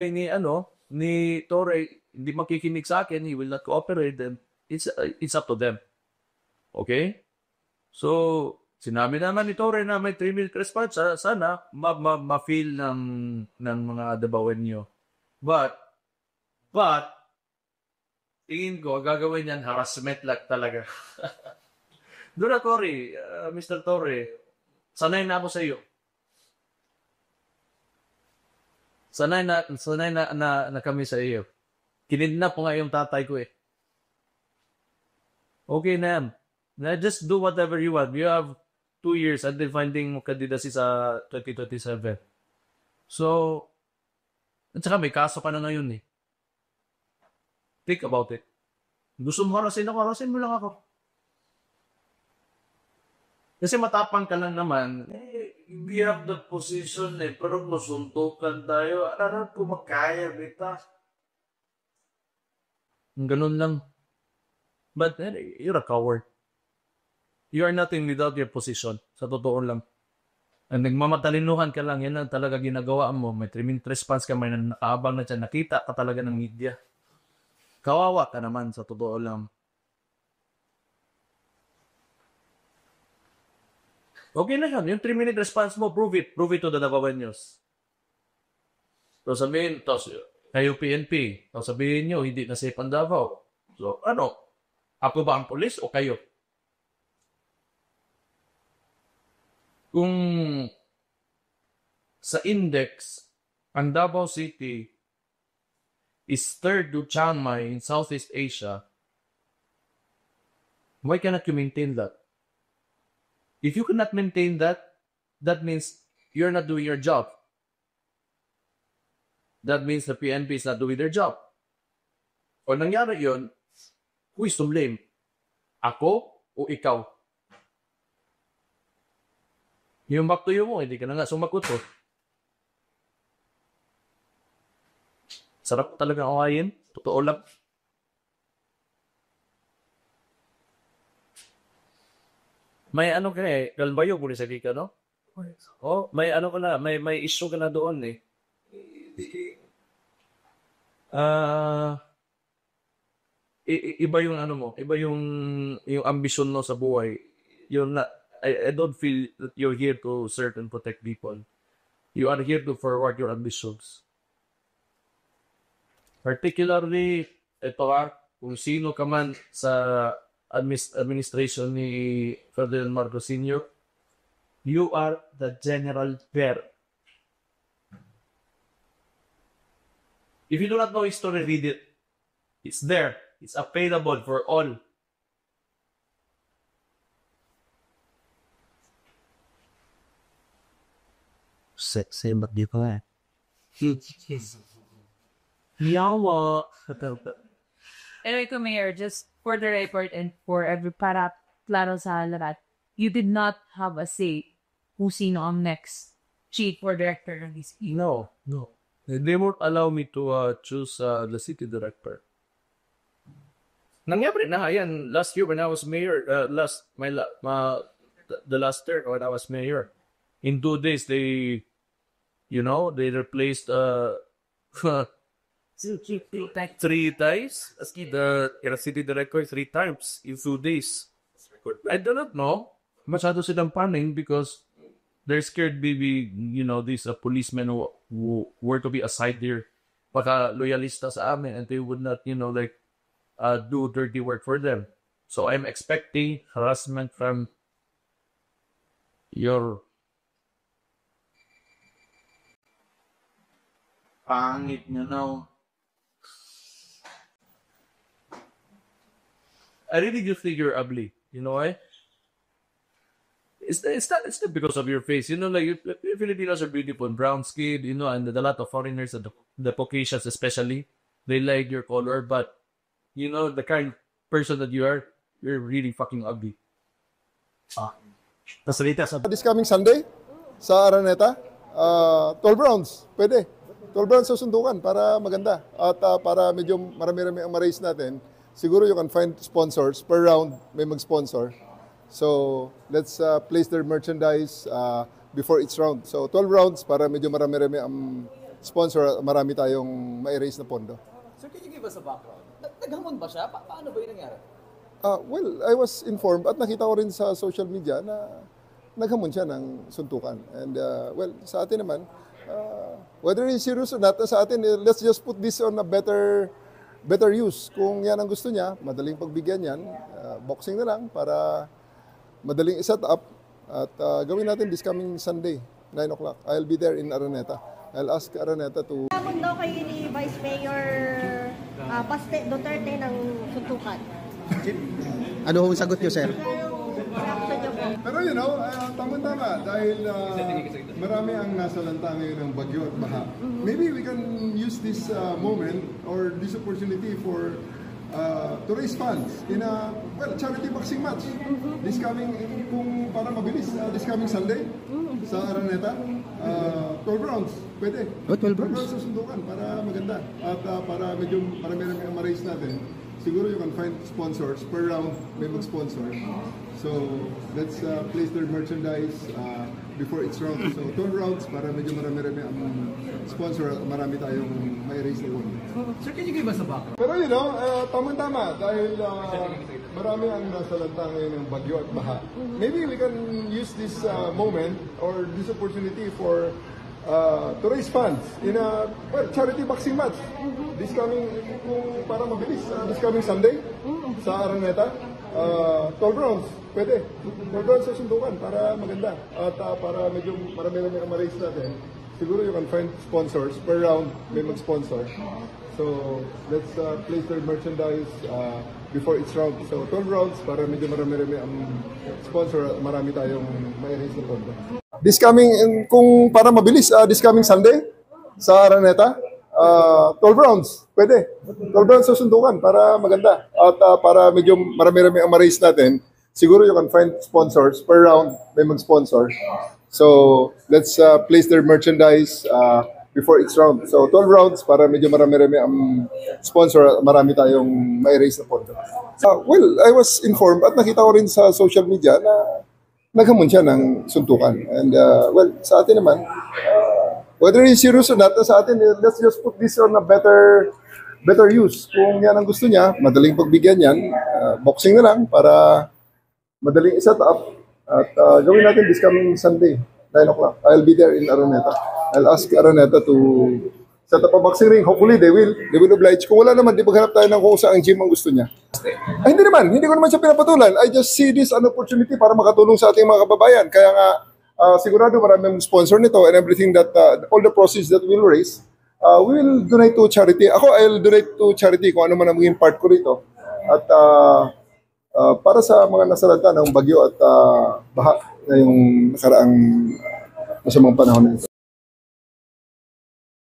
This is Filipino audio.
ni Torre hindi makikinig sa akin, he will not cooperate, then it's up to them. Okay? So, sinabi naman ni Torre na may 3-minute response, sana ma-feel ng mga Dabawenyo. But, tingin ko, gagawin yan, harassment lang talaga. Doon na, Cory, Mr. Torre, sanay na ako sa iyo. Sanay na kami sa iyo. Kinidnap ko nga yung tatay ko eh. Okay na yan. Just do whatever you want. You have 2 years until finding mo candidacy sa 2027. So, at saka may kaso ka na ngayon eh. Think about it. Gusto mo harasin ako, harasin mo lang ako. Kasi matapang ka lang naman, we have the position eh, pero masuntukan tayo, ano kung makaya, bita. Ganun lang. But you're a coward. You are nothing without your position. Sa totoo lang. And nagmamatalinuhan ka lang, yan ang talaga ginagawa mo. May 3-minute response ka, may nakaabang na dyan, nakita ka talaga ng media. Kawawa ka naman, sa totoo lang. Okay na yan. Yung 3-minute response mo, prove it. Prove it to the Navawenyos. So sabihin, kayo PNP. So sabihin nyo, hindi na safe ang Davao. So ano? Ako ba ang polis o kayo? Kung sa index, ang Davao City is third to Chiang Mai in Southeast Asia, why cannot you maintain that? If you cannot maintain that, that means you're not doing your job. That means the PNP is not doing their job. O nangyari yun, who is to blame? Ako o ikaw? Yung back to you mo, hindi ka na nga sumagot ko. Sarap talaga awayin. Totoo lang. May ano ka eh, Galbayo, Bulisagi ka, no? Oh, may ano ka na, may issue ka na doon eh. Iba yung ano mo, iba yung ambition mo sa buhay. You're not, I don't feel that you're here to serve and protect people. You are here to forward your ambitions. Particularly, ito kung sino ka man sa administration ni Ferdinand Marcos Sr., you are the general bear. If you do not know history, read it. It's there. It's available for all. Same but di pa Yawa. Anyway, Mayor, just for the report and for para klaro sa lahat, you did not have a say kung sino ang next chief or director ng DCE. No. They won't allow me to choose the city director. Nangyari na yan last year when I was mayor. The last term when I was mayor. In 2 days, they replaced 3 times. Aski the city director 3 times in 2 days. I do not know. Masyado silang paning because they're scared maybe, these policemen who were to be assigned there, baka loyalista sa amin and they would not, do dirty work for them. So I'm expecting harassment from your pangit nyo now. I really do think you're ugly. You know why? It's not because of your face. Filipinos are beautiful, brown skin, and a lot of foreigners, the Caucasians especially, they like your color, but the kind of person that you are, you're really fucking ugly. This coming Sunday sa Araneta, 12 rounds, pwede. 12 rounds sa sundukan para maganda. At para medyo marami-rami ang ma-raise natin, siguro you can find sponsors. Per round, may mag-sponsor. So, let's place their merchandise before each round. So, 12 rounds para medyo marami-rami ang sponsor, marami tayong ma-raise na pondo. Sir, can you give us a background? Naghamon ba siya? Paano ba yung nangyari? Well, I was informed at nakita ko rin sa social media na naghamon siya ng suntukan. And well, sa atin naman, whether he's serious or not, sa atin, let's just put this on a better use. Kung yan ang gusto niya, madaling pagbigyan yan, boxing na lang para madaling iset up. At gawin natin this coming Sunday, 9 o'clock. I'll be there in Araneta. I'll ask Araneta to... Hamon daw kayo ni Vice Mayor Baste Duterte ng suntukan. Ano ang sagot niyo, sir? Reaction niyo po. Pero you know, tama-tama dahil marami ang nasa lanta ngayon ng bagyo at baha. Maybe we can use this moment or this opportunity for to raise funds in a charity boxing match. This coming, kung para mabilis, this coming Sunday sa Araneta, 12 rounds, pwede. 12 rounds? Sa sundukan para maganda at para medyo marami-rami ang ma-raise natin. Siguro you can find sponsors per round, may mag-sponsor. So let's place their merchandise before each round. So 12 rounds para medyo marami-rami ang sponsor, marami tayong may raise na pondo. Sir, can you give us a background? Pero you know, tama-tama dahil marami ang nasa lanta ngayon ng bagyo at baha. Maybe we can use this moment or this opportunity for to raise funds in a charity boxing match. This coming, kung para mabilis, this coming Sunday sa Araneta, 12 rounds, pwede. 12 rounds sa sundukan para maganda at para medyo marami-rami ang ma-raise natin. Siguro you can find sponsors per round, may mag-sponsor. So let's place their merchandise before each round. So 12 rounds para medyo marami-rami ang sponsor, marami tayong ma-raise na pondo. This coming, kung para mabilis, this coming Sunday sa Araneta, 12 rounds, pwede. 12 rounds sa sundukan para maganda. At para medyo marami-rami ang ma-raise natin, siguro you can find sponsors per round, may mag-sponsor. So let's place their merchandise before each round. So 12 rounds para medyo marami-rami ang sponsor, marami tayong ma-raise na pondo. Well, I was informed at nakita ko rin sa social media na naghamon siya ng suntukan. And well, sa atin naman, whether he's serious or not, sa atin, let's just put this on a better use. Kung yan ang gusto niya, madaling pagbigyan yan, boxing na lang para madaling iset up. At gawin natin this coming Sunday, 9 o'clock. I'll be there in Araneta. I'll ask Araneta to set up a boxing ring. Hopefully, they will oblige. Kung wala naman, di maghanap tayo ng kung saan gym ang gusto niya. Ay, hindi ko naman siya pinapatulan. I just see this an opportunity para makatulong sa ating mga kababayan. Kaya nga, sigurado maraming sponsor nito and everything that, all the proceeds that we'll raise, we will donate to charity. Ako, I'll donate to charity kung ano man ang maging part ko rito. At para sa mga nasalanta ng bagyo at baha ngayong nakaraang masamang panahon nito.